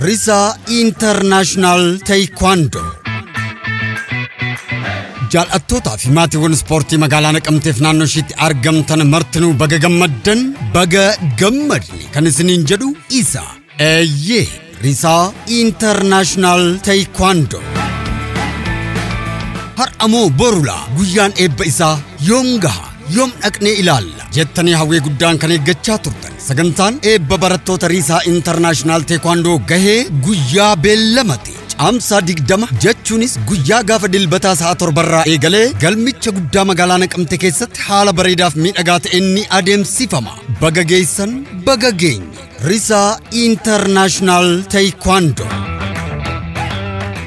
Risa International Taekwondo. Jaalattoota fi maatiiwwan ispoortii magaalaa Naqamteef naannoo isheetti argamtan martinuu baga gammadni kan isiniin jedhu isa Risa International Taekwondo. Har'amoo borula guyyaan eebba isaa yoom gaha yoom dhaqnee ilaalla jettanii hawwii guddaan kan eeggachaa turtan. Sagantaan eebba barattoota Risa International Taekwondo gahee guyyaa beellamate. Amsa digdama jechuunis guyyaa gaafa dilbataa sa'a 7 eegalee galmicha guddaa magaalaa Naqamtee keessatti haala bareedaaf miidhagaa ta'een ni adeemsifama. Baga geessan baga geenye. Risa International Taekwondo.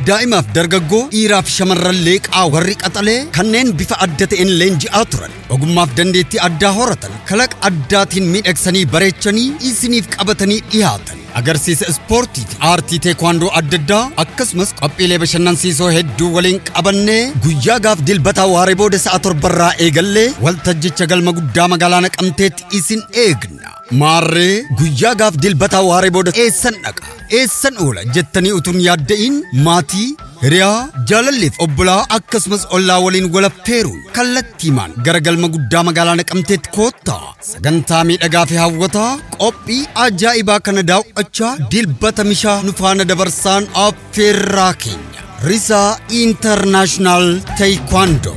Daa'imaaf dargaggoo dhiiraaf shamarran leeqaa warri qaxalee kanneen bifa adda ta'een leenji'aa turan ogummaaf dandeettii addaa horatan kalaqa addaatiin miidhagsanii bareechanii isiniif qabatanii dhiyaatan. Agarsiisa ispoortii fi aartii teekwaandoo adda addaa akkasumas qophiilee bashannansiisoo hedduu waliin qabannee guyyaa gaaf dilbataa waaree booda sa'a 7 eegallee waltajjicha galma guddaa magaalaa Naqamteetti isin eegna. Maarree guyyaa gaaf dilbataa waaree booda eessan dhaqa eessan oola jettanii utuun yaadda'in maatii hiriyaa jaalalleef obbolaa akkasumas ollaa waliin walaffeeruun kallattiimaan gara galma guddaa magaalaa Naqamteetti koottaa. Sagantaa miidhagaa fi hawwataa qophii ajaa'ibaa kana daawwachaa dilbata mishaa nu faana dabarsaan affeerraa keenya. Risa International Taekwondo.